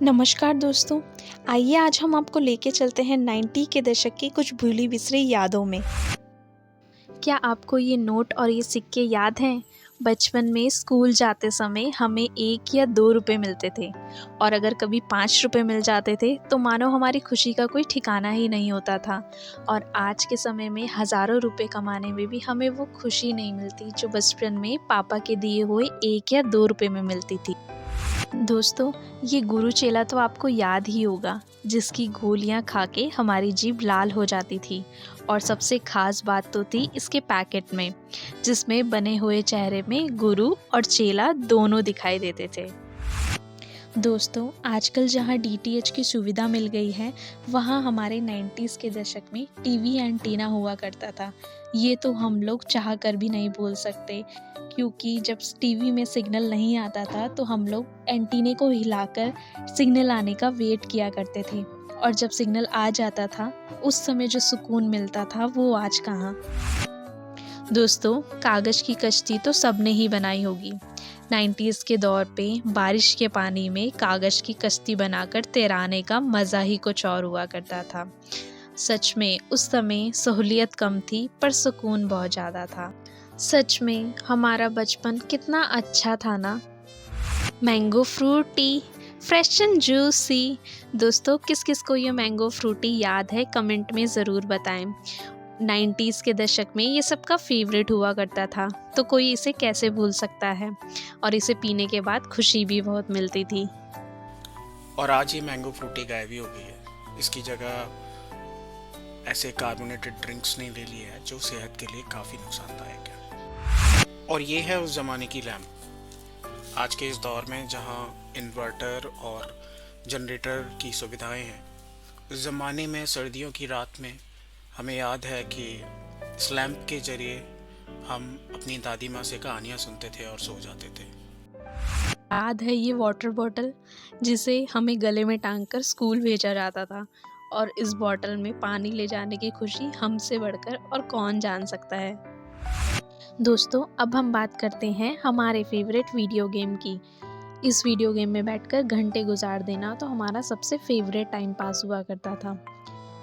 नमस्कार दोस्तों। आइए आज हम आपको लेके चलते हैं 90 के दशक की कुछ भूली बिसरी यादों में। क्या आपको ये नोट और ये सिक्के याद हैं? बचपन में स्कूल जाते समय हमें 1 या 2 रुपए मिलते थे और अगर कभी 5 रुपए मिल जाते थे तो मानो हमारी खुशी का कोई ठिकाना ही नहीं होता था। और आज के समय में हज़ारों रुपए कमाने में भी हमें वो खुशी नहीं मिलती जो बचपन में पापा के दिए हुए 1 या 2 रुपए में मिलती थी। दोस्तों, ये गुरु चेला तो आपको याद ही होगा, जिसकी गोलियां खा के हमारी जीभ लाल हो जाती थी। और सबसे खास बात तो थी इसके पैकेट में, जिसमें बने हुए चेहरे में गुरु और चेला दोनों दिखाई देते थे। दोस्तों, आजकल जहाँ डीटीएच की सुविधा मिल गई है, वहाँ हमारे 90s के दशक में टीवी एंटीना हुआ करता था। ये तो हम लोग चाह कर भी नहीं बोल सकते, क्योंकि जब टीवी में सिग्नल नहीं आता था तो हम लोग एंटीने को हिलाकर सिग्नल आने का वेट किया करते थे। और जब सिग्नल आ जाता था, उस समय जो सुकून मिलता था वो आज कहाँ। दोस्तों, कागज़ की कश्ती तो सबने ही बनाई होगी। 90s के दौर पे बारिश के पानी में कागज़ की कश्ती बनाकर तैराने का मज़ा ही कुछ और हुआ करता था। सच में उस समय सहूलियत कम थी पर सुकून बहुत ज़्यादा था। सच में हमारा बचपन कितना अच्छा था ना। Mango Frooti, fresh and juicy. दोस्तों, किस किस को ये मैंगो फ्रूटी याद है, कमेंट में ज़रूर बताएं। 90s के दशक में ये सबका फेवरेट हुआ करता था, तो कोई इसे कैसे भूल सकता है। और इसे पीने के बाद खुशी भी बहुत मिलती थी। और आज ये मैंगो फ्रूटी गायब ही हो गई है। इसकी जगह ऐसे कार्बोनेटेड ड्रिंक्स ने ले ली है जो सेहत के लिए काफ़ी नुकसानदायक है। और ये है उस ज़माने की लैम्प। आज के इस दौर में जहाँ इन्वर्टर और जनरेटर की सुविधाएं हैं, उस ज़माने में सर्दियों की रात में हमें याद है कि इस लैम्प के ज़रिए हम अपनी दादी माँ से कहानियाँ सुनते थे और सो जाते थे। याद है ये वाटर बॉटल, जिसे हमें गले में टांग कर स्कूल भेजा जाता था। और इस बॉटल में पानी ले जाने की खुशी हमसे बढ़कर और कौन जान सकता है। दोस्तों, अब हम बात करते हैं हमारे फेवरेट वीडियो गेम की। इस वीडियो गेम में बैठकर घंटे गुजार देना तो हमारा सबसे फेवरेट टाइम पास हुआ करता था।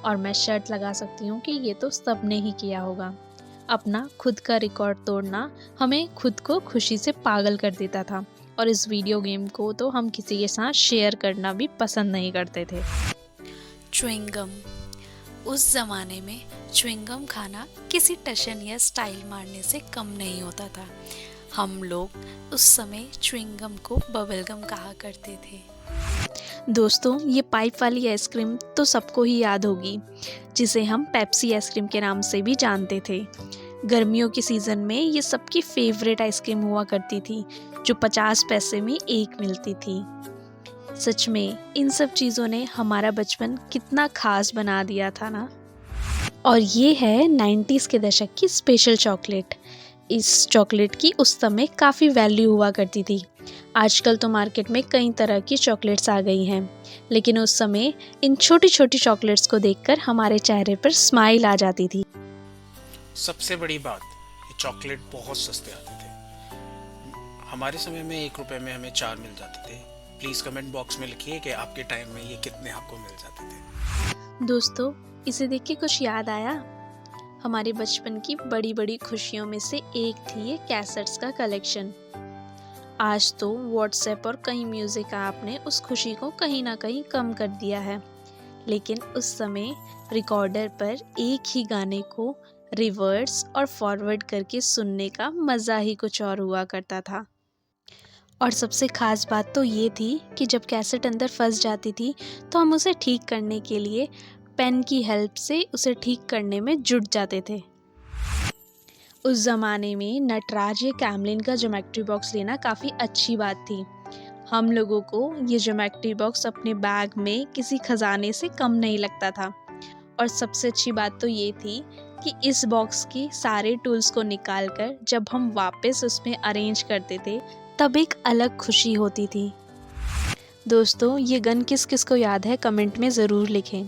और मैं शर्त लगा सकती हूँ कि ये तो सबने ही किया होगा। अपना खुद का रिकॉर्ड तोड़ना हमें खुद को खुशी से पागल कर देता था। और इस वीडियो गेम को तो हम किसी के साथ शेयर करना भी पसंद नहीं करते थे। च्युइंगम। उस ज़माने में च्युइंगम खाना किसी टशन या स्टाइल मारने से कम नहीं होता था। हम लोग उस समय च्युइंगम को बबलगम कहा करते थे। दोस्तों, ये पाइप वाली आइसक्रीम तो सबको ही याद होगी, जिसे हम पेप्सी आइसक्रीम के नाम से भी जानते थे। गर्मियों के सीज़न में ये सबकी फेवरेट आइसक्रीम हुआ करती थी, जो 50 पैसे में एक मिलती थी। सच में इन सब चीज़ों ने हमारा बचपन कितना खास बना दिया था ना। और ये है 90s के दशक की स्पेशल चॉकलेट। इस चॉकलेट की उस समय काफ़ी वैल्यू हुआ करती थी। आजकल तो मार्केट में कई तरह की चॉकलेट्स आ गई हैं, लेकिन उस समय इन छोटी छोटी चॉकलेट्स को देखकर हमारे चेहरे पर स्माइल आ जाती थी। सबसे बड़ी बात, ये चॉकलेट बहुत सस्ते आते थे। हमारे समय में 1 रुपए में हमें 4 मिल जाते थे। प्लीज़ कमेंट बॉक्स में लिखिए कि आपके टाइम में ये कितने आपको मिल जाते थे। दोस्तों, इसे देख के कुछ याद आया। हमारे बचपन की बड़ी बड़ी खुशियों में से एक थी ये कैसेट्स का कलेक्शन। आज तो व्हाट्सएप और कई म्यूज़िक ऐप ने उस खुशी को कहीं ना कहीं कम कर दिया है, लेकिन उस समय रिकॉर्डर पर एक ही गाने को रिवर्स और फॉरवर्ड करके सुनने का मज़ा ही कुछ और हुआ करता था। और सबसे ख़ास बात तो ये थी कि जब कैसेट अंदर फंस जाती थी तो हम उसे ठीक करने के लिए पेन की हेल्प से उसे ठीक करने में जुट जाते थे। उस ज़माने में नटराज या कैमलिन का ज्योमेट्री बॉक्स लेना काफ़ी अच्छी बात थी। हम लोगों को ये ज्योमेट्री बॉक्स अपने बैग में किसी खजाने से कम नहीं लगता था। और सबसे अच्छी बात तो ये थी कि इस बॉक्स की सारे टूल्स को निकालकर जब हम वापस उसमें अरेंज करते थे, तब एक अलग खुशी होती थी। दोस्तों, ये गन किस किस को याद है, कमेंट में ज़रूर लिखें।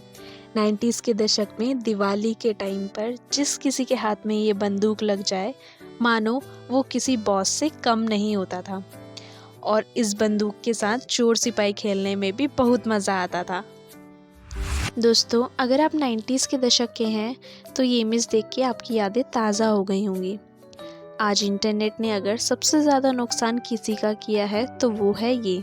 90s के दशक में दिवाली के टाइम पर जिस किसी के हाथ में ये बंदूक लग जाए, मानो वो किसी बॉस से कम नहीं होता था। और इस बंदूक के साथ चोर सिपाही खेलने में भी बहुत मज़ा आता था। दोस्तों, अगर आप 90s के दशक के हैं तो ये इमेज देख के आपकी यादें ताज़ा हो गई होंगी। आज इंटरनेट ने अगर सबसे ज़्यादा नुकसान किसी का किया है तो वो है ये।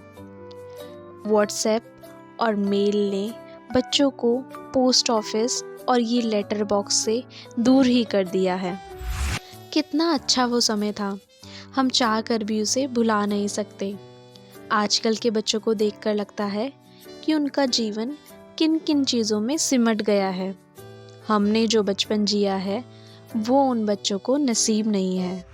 व्हाट्सएप और मेल ने बच्चों को पोस्ट ऑफिस और ये लेटर बॉक्स से दूर ही कर दिया है। कितना अच्छा वो समय था, हम चाह कर भी उसे भुला नहीं सकते। आजकल के बच्चों को देखकर लगता है कि उनका जीवन किन किन चीज़ों में सिमट गया है। हमने जो बचपन जिया है वो उन बच्चों को नसीब नहीं है।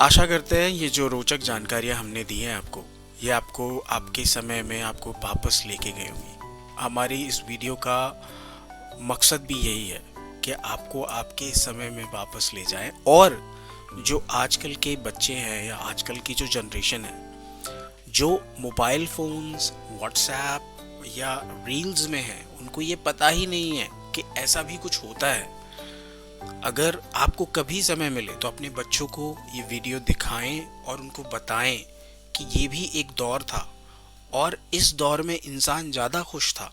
आशा करते हैं ये जो रोचक जानकारियाँ हमने दी हैं आपको, ये आपको आपके समय में आपको वापस लेके गई होंगी। हमारी इस वीडियो का मकसद भी यही है कि आपको आपके समय में वापस ले जाएं, और जो आजकल के बच्चे हैं या आजकल की जो जनरेशन है, जो मोबाइल फ़ोन्स, व्हाट्सएप या रील्स में है, उनको ये पता ही नहीं है कि ऐसा भी कुछ होता है। अगर आपको कभी समय मिले तो अपने बच्चों को ये वीडियो दिखाएं और उनको बताएं कि ये भी एक दौर था और इस दौर में इंसान ज़्यादा खुश था।